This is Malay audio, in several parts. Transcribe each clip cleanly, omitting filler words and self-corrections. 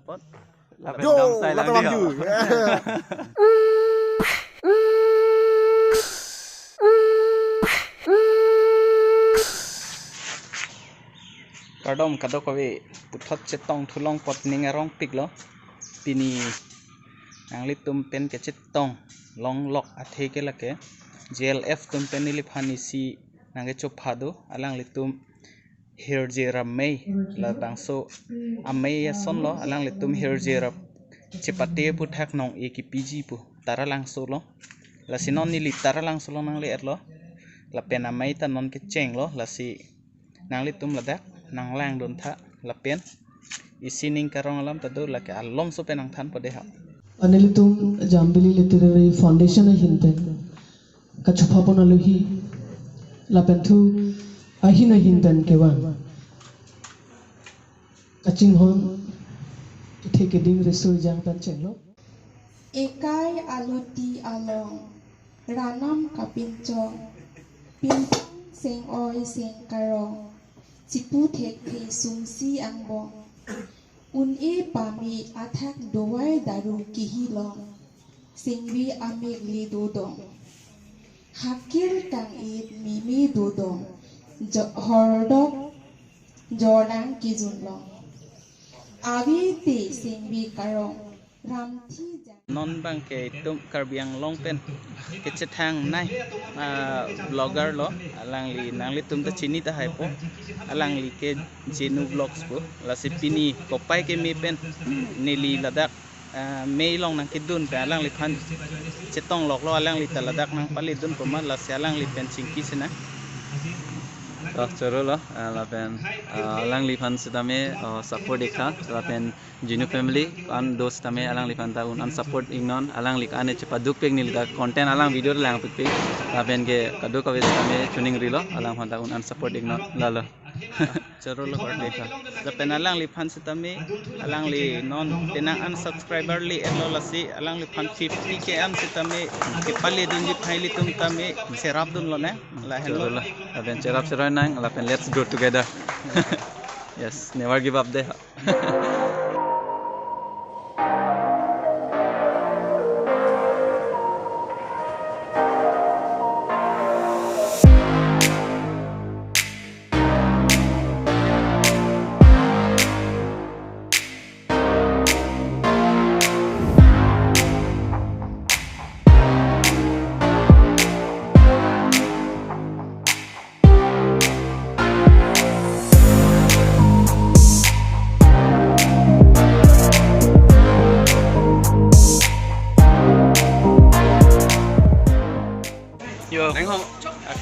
pot. Yo, latawang ju. Kardom kadokawe puthot chetong thulong pot ningarong piklo pini angli tumpen ke chetong longlok athe ke lake JLF tumpen nili phani si nange chophado alang litum hirjir amei la bangso amei sonlo alang litum hirjir chepate puthak anong-eh ki piji pu tara langso lo la sinon nili tara langso lo nang le etlo la pen amei ta non ke cheng lo la si nang litum ladak nang lang don tha la pen isining karong alam tadu la ke alom so penang than pade ha Neli Jambili Literary Foundation hinten kachupapon aluhi lapentu ahina hinten kewan kaching hon itheke ding resur jang tan chenglo ekai aluti along ranam kapinchong pimpang seng oi seng karong chipu thek the sumsi angbong un-e pami athak dowai daru kihilong singwi amik li dodong hakir kang it mimi dodong hordok jordan kijunlong awi te singwi karong ramthi non bang ke tum Karbi Anglong pen ke chethangnai blogger lo alang li nang li tum ta chini ta hai po alang li ke Genu vlogs po la sipini kopai ke mi pen Neli ladak mei long nang kidun pe alang li phan chetong lok lo alang li ta ladak nang pali dun ko ma la se alang li pen chingki sina Choro lo la pen alang li phan sitame support dekha la pen Genu family an dos tame alang li phan ta un support ignon alang li ane chepaduk pek nil da content alang video lang pek la pen ke kadu ka tame tuning rilo alang phan ta un support ignon la lo choro lo kor dekha la pen alang li phan sitame alang li non tenang an subscriber li elo la si alang li phan 50 ke am sitame ke pali dun ji phaili tum tame serap dun lo na la hello la pen cherap cheroy nang la pen let's go together yes never give up de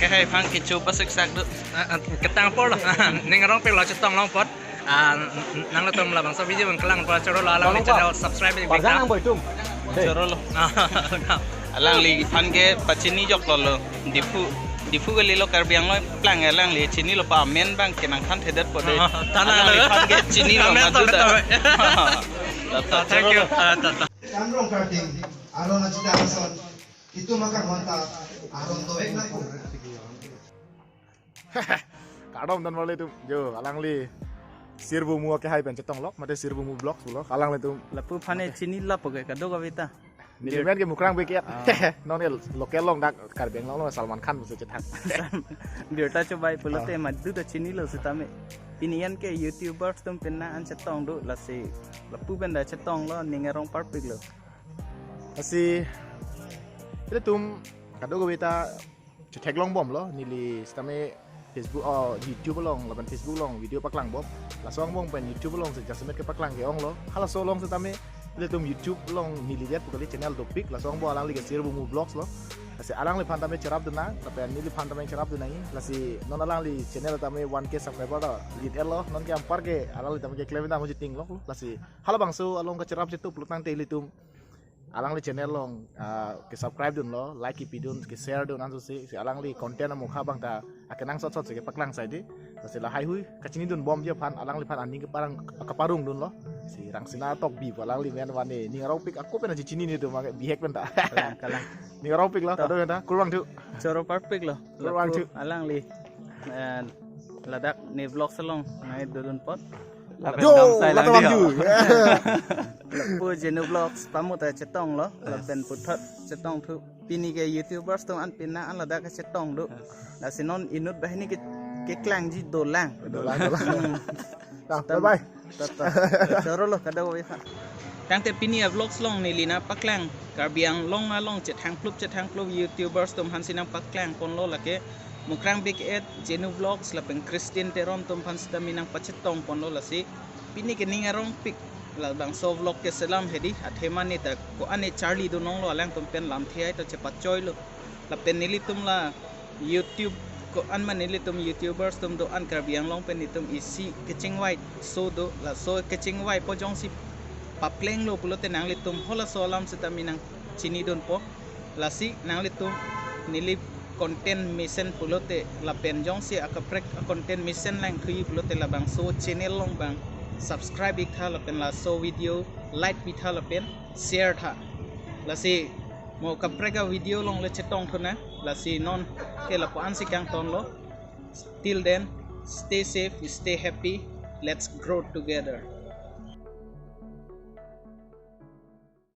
cái hay phang cái chú bắt sắc được chetangplup ningarong pe lo chetong long pot nang latom la bang sa video man kalang pa choro la lang channel subscribe di beta choro lo alang li phan ke pachini jok lo difu ke li lo Karbi Anglong plang alang li chini lo pa men bang ke nang than thedat po de tanah li phan ke chini lo madu da thank you Kamrong karting aron na chitason itu maka monta aron to ek na ko Kadom dan wale tu jo alang li Sirvomu ke hai pen chetong lok mate Sirvomu blog sulo alang le tu lapu phane chini la po ke kado ka beta ni men ke Mukrang bekiat non el lokal long dak Karbi Anglong lo Salman Khan se chetang dirta cobai pulote madu da chini lo sitame pinian ke YouTubers tum penna an chetong do la se lapu benda chetong lo ningarong perfect lo asi ile tum kado ko beta chetek long bom lo nili stame Facebook YouTube long laban Facebook long video paklang bom la song bom pen YouTube long se jasmet ke paklang ke ong lo hala so long setame ile tum YouTube long nili jet pukali channel topik la song bo alang li ke Sirvomu vlogs lo asi alang li phantame cerap duna tapi nili phantame cerap duna ni la si non alang li channel tame 1k subscriber da lead lo non ke ampar ke alang li tame ke claim da mo jiting lo la si hala bangsu along ke cerap situ pelutang te li tum alang li channel long ke subscribe dun lo like ki pidun ke share dun anso si alang li content mo kha bang ta akenang sot sot ke paklang sai di si la hai hui kachini dun bom je phan alang li phan ani ke parang kaparung dun lo si rang sina tok bi alang li men wane ni ngarau pik aku pena chini ni tu ma bihek pen ta kalang ni ngarau pik lo ta do ta kurang tu choro perfect lo kurang tu alang li ladak ni vlog salong nai dodon pot Yo, lata bangju. Pu Genu vlogs pamu ta chetong lo la pen puthat chetong thu pini ke YouTubers tu an pinna an la da ka chetong du la sinon inut bahini ke klang ji dolang Bye bye. Choro lo kada we fa tang te pini vlogs long ni lina paklang Karbi Anglong long chethangplup YouTubers tum hansinang paklang pon lo la ke Mukrang big ed Genu vlogs la pen Christin Teron tum hansta minang pachetong pon lo la si pini ke ningarong pik la bang so vlog ke selam hedi athema ni ta ko ane Charlie do nong lo alang tum pen lam thiai to chepat choi lo la pen nili tum la YouTube ko an man nili tum YouTubers tum do an Karbi Anglong pen ni tum isi keching white so do la so keching white po jong si papleng lo pulote nang li tum hola so lam se taminang chini don po la si nang li tum nili content mission pulote la pen jong si akaprek content mission lang thui pulote la bang so channel long bang subscribe ik tha la pen la so video like bi tha la pen share tha la si mo kapreka video long le chetong thona la si non ke la po an si kang ton lo till then stay safe stay happy let's grow together.